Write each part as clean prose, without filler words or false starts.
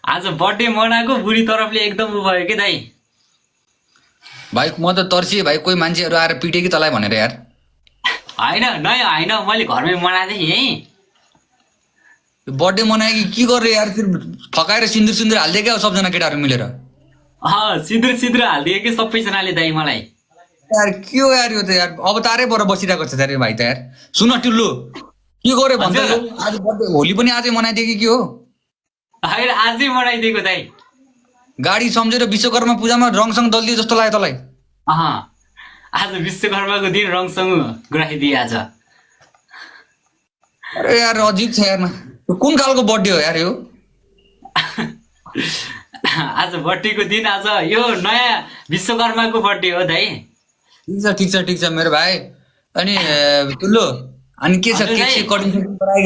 आज बर्थडे मनाएको बुढी तरफले एकदम उ भयो के दाइ। भाइ म त तर्सिएँ भाइ, कोही मान्छेहरू आएर पिटे कि तँलाई भनेर यार। होइन नै होइन, मैले घरमै मनाएको थिएँ यहीँ। बर्थडे मनायो कि के गरे यार, फकाएर सिन्दुर सिन्दुर हालिदिए क्या सबजना केटाहरू मिलेर। सिद्र सिद्र हालिदियो कि सबैजनाले दाइ मलाई। यार के हो यार यो त यार, अब तारै पर बसिरहेको छ यार भाइ त यार। सुन टुल्लु, के गरे भन्छ हजुर। आज बर्थडे, होली पनि आजै मनाइदियो कि के हो? होइन आजै मनाइदिएको दाइ। गाडी सम्झेर विश्वकर्मा पूजामा रङसँग दलिदियो जस्तो लाग्यो तँलाई? आज विश्वकर्माको दिन रङसँग गराइदिए आज। अरे यार अजिब छ यार, कुन खालको बर्थडे हो यार यो? आज बर्थडेको दिन, आज यो नयाँ विश्वकर्माको बर्थडे हो दाइ। ठिक छ मेरो भाइ। अनि टुल्लु, अनि के छ, हजुर केक भाइ। सेक कटिङ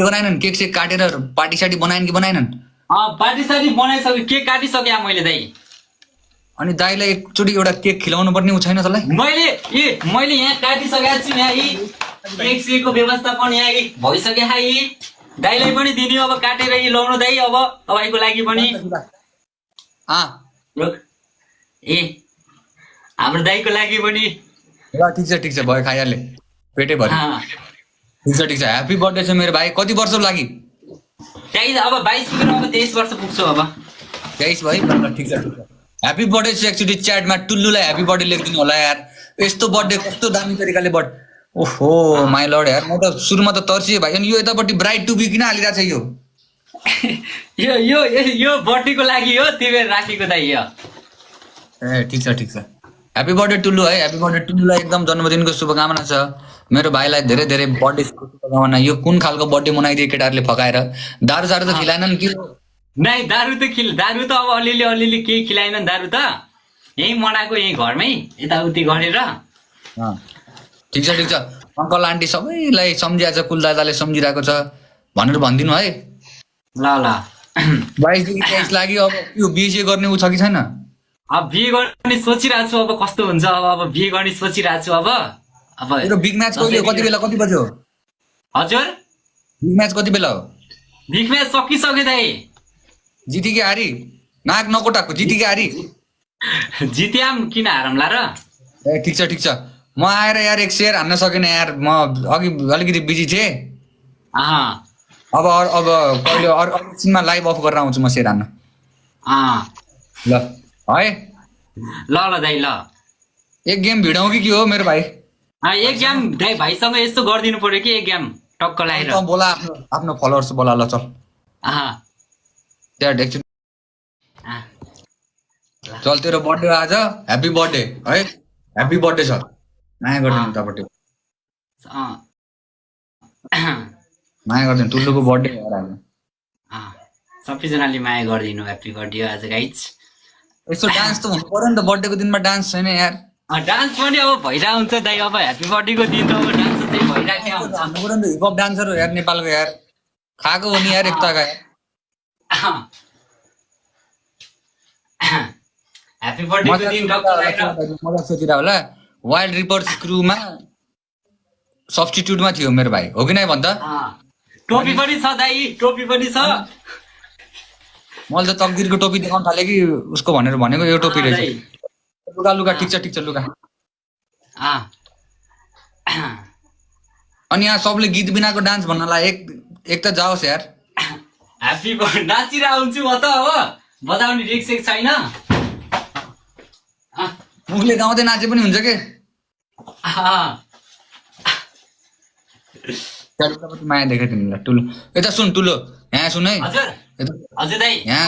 बनाएनन्? केक सेक काटेर पार्टी साटी बनाएन कि बनाएनन्? पार्टी साटी बनाइसक्यो, केक काटिसकेँ मैले दाइ। अनि दाइलाई एकचोटि एउटा केक खिलाउनु पर्ने उ छैन तँलाई? मैले यहाँ काटिसकेको छु, यहाँ केक सेकको व्यवस्थापन यहाँ भइसक्यो। दाइलाई पनि दिने, अब काटेर लाउनु दाइ, अब तपाईँको लागि पनि। हाम्रो दाइको लागि पनि। ल ठिक छ भयो, खाइहाले पेटै भरि। ठिक छ ह्याप्पी बर्थडे छ मेरो भाइ। कति वर्ष लागि? 23, अब 22 पुगेर अब 23 वर्ष पुग्छु अब। 23 भाइ। ठिक छ ह्याप्पी बर्थडे चाहिँ एकचोटि च्याटमा टुल्लुलाई ह्याप्पी बर्थडे लेखिदिनु होला यार। यस्तो बर्थडे कस्तो दामी तरिकाले ओहो माई लर्ड यार, म त सुरुमा त तर्सिएँ भाइ। अनि यो यतापट्टि ब्राइड टुबी किन हालिरहेको छ यो? यो बर्थडेको लागि हो, तिमीले राखेको दाइ यो। ए ठिक छ ह्याप्पी बर्थडे टुल्लु है। ह्याप्पी बर्थडे टुल्लुलाई एकदम जन्मदिनको शुभकामना छ। मेरो भाइलाई धेरै धेरै बर्थडेको शुभकामना। यो कुन खालको बर्थडे मनाइदिए केटाहरूले फकाएर? दारू सारू त खिलाएनन् कि? नै, दारू त अब अलिअलि केही खिलाएनन्। दारू त यहीँ मनाएको, यहीँ घरमै यताउति गरेर। ठिक छ अङ्कल आन्टी सबैलाई सम्झिएको छ, कुल दादाले सम्झिरहेको छ भनेर भनिदिनु है। ल 22देखि 23 लाग्यो। अब यो बिहे गर्ने उ छ कि छैन? अब बिहे गर्ने सोचिरहेको छु, अब कस्तो हुन्छ। अब बिहे गर्ने सोचिरहेको छु। अब मेरो बिग म्याच कहिले, कति बेला, कति बज्यो? हजुर, बिग म्याच कति बेला हो? बिग म्याच सकिसक्यो दाइ। जिती कि हारी? नाक नकोटाको जिती कि हारी? जित्याम किन हारमला र। ए ठिक छ म आएर यार एक सेयर हान्न सकेन यार, म अघि अलिकति बिजी थिएँ। अब कहिले एकछिनमा लाइभ अफ गरेर आउँछु म सेयर हान्न। ल है ल दाइ ल। एक गेम भिडाउँ कि के हो मेरो भाइ? एक गेम दाइ भाइसँग यस्तो गरिदिनु पर्यो कि, एक गेम टक्क लगाएर। बोला आफ्नो फलोअर्स बोला ल चल। एकछिन चल, तेरो बर्थडे आज। ह्याप्पी बर्थडे है, ह्याप्पी बर्थडे छ। माया गरिदिनु उतापट्टि, माया गरिदिनु। टुल्लुको बर्थडे हो आज। सबैजनाले माया गरिदिनु, ह्याप्पी बर्थडे आज गाइज। यस्तो डान्स त हुनु पर्यो नि त, बर्थडेको दिनमा डान्स छैन यार। डान्स पनि अब भइरहेको हुन्छ दाइ। अब ह्याप्पी बर्थडेको दिन त अब डान्स चाहिँ भइरहेको हुन्छ। हान्नु पर्यो नि त, हिपहप डान्सर हो यार नेपालको यार, खाएको हो नि यार एकताका यार। ह्याप्पी बर्थडेको दिन मजाक सोचिरह होला। वाइल्ड रिपर्स क्रुमा सब्स्टिट्युटमा थियो मेरो भाइ, हो कि नै भन् त? टोपी पनि छ दाइ, टोपी पनि छ। मैले त तकदिरको टोपी देखाउन थालेँ कि उसको भनेर भनेको यो टोपी रहेछ। लुगा ठिक छ लुगा। अनि यहाँ सबले गीत बिनाको डान्स भन्नलाई एक त जाओस् यार। ह्याप्पी बर्थडे नाचिरहेको हुन्छु म त। अब बजाउने रिक्स छैन। मुखले गाउँदै नाचे पनि हुन्छ के? माया देखाइ तिमीलाई टुलो। यता सुन टुलो, यहाँ सुन है। यहाँ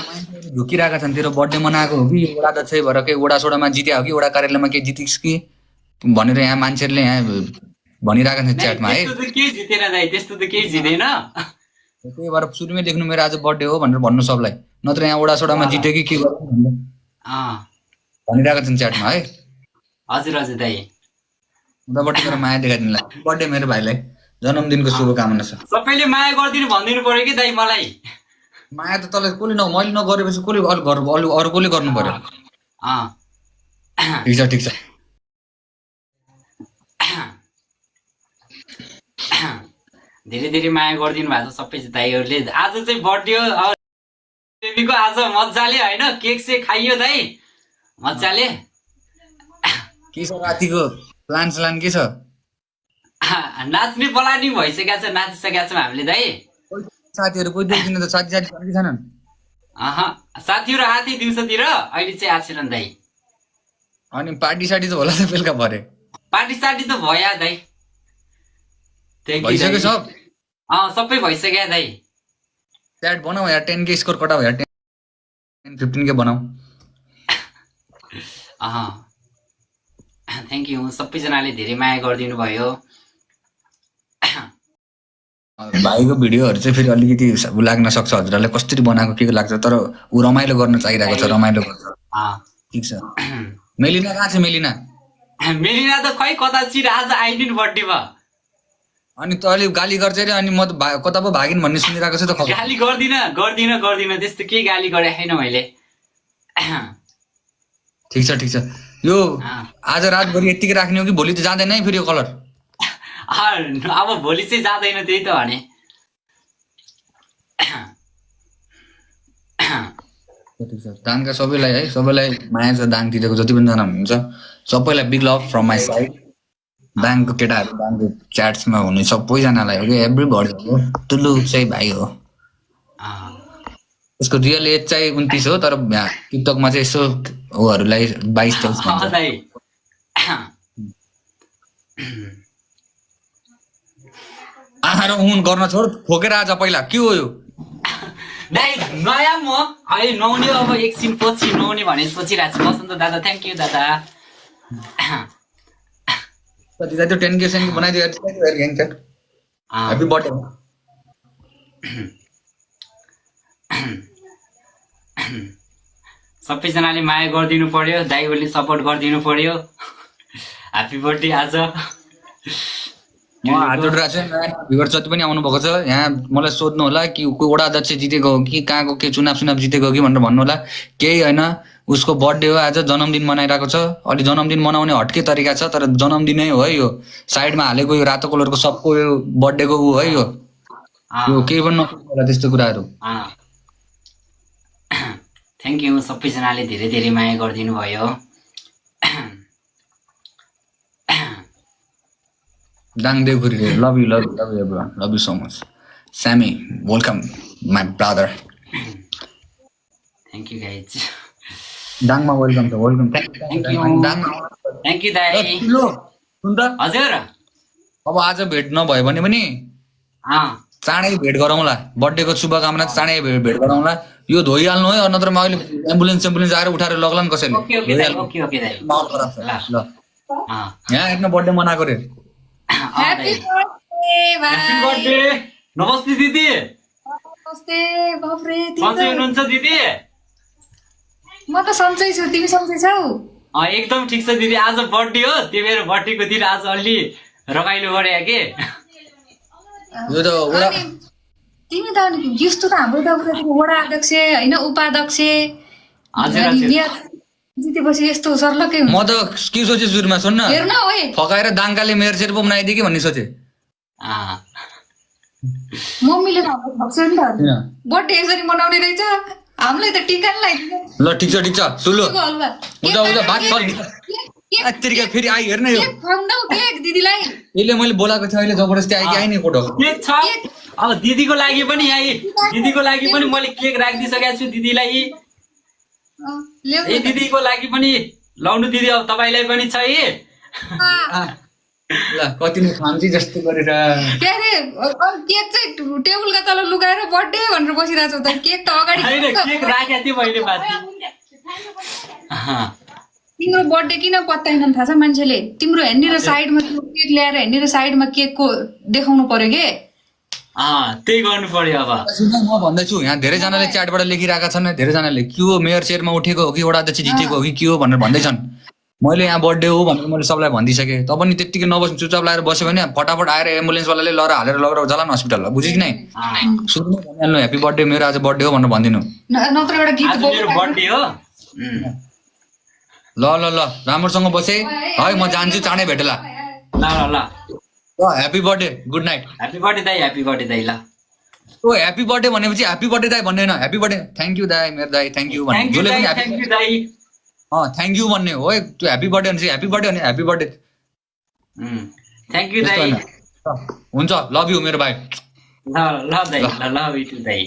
झुकिरहेका छन्, तेरो बर्थडे मनाएको हो कि वडा दक्षै भएर के वडा सोडामा जित्या हो कि वडा कार्यालयमा के जितिस् कि भनेर यहाँ मान्छेहरूले यहाँ भनिरहेका छन् च्याटमा है। त्यस्तो त केही जितेन। त्यही भएर सुरुमै देख्नु मेरो आज बर्थडे हो भनेर भन्नु सबलाई, नत्र यहाँ वडा सोडामा जित्यो कि के गर्नु भनिरहेका छन् च्याटमा है। हजुर दाइ। उतापट्टि मेरो माया देखाइदिनुलाई बर्थडे मेरो भाइलाई जन्मदिनको शुभकामना छ। सबैले माया गरिदिनु भनिदिनु पर्यो कि दाइ मलाई। माया त तँलाई कसले मैले नगरेपछि कसले अरू कसले गर्नु पर्यो? ठिक छ धेरै धेरै माया गरिदिनु भएको छ सबै दाइहरूले। आज चाहिँ बर्थडे हो, दाइको आज मजाले होइन केक से खाइयो दाइ मजाले के छ रातिको प्लान स्लान के छ नाच्ने पलानी भइसकेको छ नाचिसकेका छौँ हामीले दाइ साथीहरू कोही देखिन त साथी छैनन् साथीहरू आथे दिउँसोतिर अहिले चाहिँ आएको छैनन् दाइ अनि पार्टी सार्टी त होला त बेलुका भरे पार्टी सार्टी त भयो दाइ भइसक्यो सब सबै भइसक्यो दाइ च्याट बनाऊ यार 10 के स्कोर कटाऊ यार 10 15 के बनाऊ थ्याङ्क यू सबैजनाले धेरै माया गरिदिनु भयो भाइको भिडियोहरू चाहिँ फेरि अलिकति लाग्न सक्छ हजुरहरूलाई कसरी बनाएको के लाग्छ तर ऊ रमाइलो गर्न चाहिरहेको छ रमाइलो गर्छ ठिक छ मेलिना कहाँ छ मेलिना मेलिना त खै कता चिर आज आइदिनु बर्थडेमा अनि त अलि गाली गर्छ अरे अनि म त कता पो भागिन भन्ने सुनिरहेको छ त खबर गाली गर्दिन त्यस्तो केही गाली गरेको छैन मैले ठिक छ यो आज रातभरि यतिकै राख्ने हो कि भोलि त जाँदैन है फेरि यो कलर अब भोलि चाहिँ जाँदैन त्यही त भने दाङका सबैलाई माया छ दाङ दिदीको जति पनि जना हुनुहुन्छ सबैलाई big love from my side दाङको केटाहरू दाङको च्याट्समा हुने सबैजनालाई हो कि एभ्रीबडी टुल्लु चाहिँ भाइ हो यसको रियल एज चाहिँ 29 हो तर टिकटकमा चाहिँ यसो ऊहरूलाई 22-23 आएर उन गर्न छोड खोकेर आज पहिला के हो यो दाइ नयाँ म अहिले नहुने अब एकछिन पछि नहुने भने सोचिरहेको छु बसन्त दादा थ्याङ्क यू दादा कति त्यो 10 के सेन्ड बनाइदियो ह्यापी बर्थडे सबैजनाले माया गरिदिनु पर्यो दाइहरूले सपोर्ट गरिदिनु पर्यो ह्यापी बर्थडे आज म हात जोडिरहेको छु भ्युवर जति पनि आउनु भएको छ यहाँ मलाई सोध्नु होला कि कोही वडा अध्यक्ष जितेको हो कि कहाँको के चुनाव जितेको हो कि भनेर भन्नु होला केही होइन उसको बर्थडे हो आज जन्मदिन मनाइरहेको छ अलि जन्मदिन मनाउने हट्के तरिका छ तर जन्मदिनै हो है यो साइडमा हालेको यो रातो कलरको सबको यो बर्थडेको ऊ है यो केही पनि नसोच्नु होला त्यस्तो कुराहरू थ्याङ्क यू सबैजनाले धेरै धेरै माया गरिदिनु भयो Dang Deukhuri love you everyone love you so much स्यामी welcome my brother thank you guys दाङमा वेलकम छ वेलकम थ्याङ्क यू दाइ सुन त हजुर अब आज भेट नभयो भने पनि चाँडै भेट गरौँला बर्थडेको शुभकामना चाँडै भेट गरौँला यो धोइहाल्नु है नत्र म अहिले एम्बुलेन्स आएर उठाएर लग्ला नि कसैले यहाँ हेर्न बर्थडे मनाएको रे ह्यापी बर्थडे नमस्ते दिदी नमस्ते बाफ्रे सन्चै हुनुहुन्छ दिदी म त सन्चै छु तिमी सन्चै छौ एकदम ठिक छ दिदी आज बर्थडे हो त्यो मेरो बर्थडेको दिन आज अलि रमाइलो गरे के यो त वडा तिमी त यस्तो त हाम्रो त वडा अध्यक्ष होइन उपाध्यक्ष जितेपछि यस्तो सर्लकै म त के सोचे सुरुमा सुन्न हेर्न ओए फकाएर दाङकाले मेयर सेयर पो बनाइदिए कि भन्ने सोचे मम्मीले त भन्छ नि त बर्थडे यसरी मनाउने रहेछ हामीलाई त टिका नि लगाइदिन्छ ल ठिक छ सुलो उदा बात कर तरिका फेरि आइ हेर्न यो केक दिदीलाई यसले मैले बोलाएको थिएँ अहिले जबरजस्ती आइ आइने फोटो केक छ अब दिदीको लागि पनि दिदीको लागि पनि मैले केक राखिदिइसकेको छु दिदीलाई ए दिदीको लागि पनि लाउनु दिदी अब तपाईलाई पनि छ है ल कति नै खान्छु जस्तो गरेर के अरे केक चाहिँ टेबलका तल लुगाएर बर्थडे भनेर बसिरहेको छ त केक त अगाडि हैन केक राखेको थिएँ मैले माथि तिम्रो बर्थडे किन पत्ताएन थाहा छ मान्छेले तिम्रो हेर्ने र साइडमा केक ल्याएर हेर्ने र साइडमा केकको देखाउनु पर्यो के त्यही गर्नु पर्यो अब म भन्दैछु यहाँ धेरैजनाले च्याटबाट लेखिरहेका छन् धेरैजनाले के हो मेयर चेयरमा उठेको हो कि वडा अध्यक्ष जितेको हो कि के हो भनेर भन्दैछन् मैले यहाँ बर्थडे हो भनेर मैले सबलाई भनिदिइसकेँ तब पनि त्यत्तिकै नबस्नु चुपचाप लगाएर बस्यो भने फटाफट आएर एम्बुलेन्सवालाले लएर हालेर लगेर जाला न हस्पिटल बुझ्यो कि नै सुन्नु भनिहाल्नु ह्यापी बर्थडे मेरो आज बर्थडे हो भनेर भनिदिनु नत्र एउटा गीत मेरो बर्थडे हो ल राम्रोसँग बसे है म जान्छु चाँडै भेटला ल happy birthday good night happy birthday दाइ ल ओ ह्याप्पी बर्थडे भनेपछि ह्याप्पी बर्थडे दाई भन्दैन ह्याप्पी बर्थडे थ्याङ्क यू दाई मेरो दाई थ्याङ्क यू भन्ने थ्याङ्क यू जसले दाई पनि थ्याङ्क यू दाई थ्याङ्क यू भन्ने हो है त्यो ह्याप्पी बर्थडे भनेपछि ह्याप्पी बर्थडे भने ह्याप्पी बर्थडे थ्याङ्क यू दाई हुन्छ लभ यू मेरो भाइ ल दाई ल यु टु दाई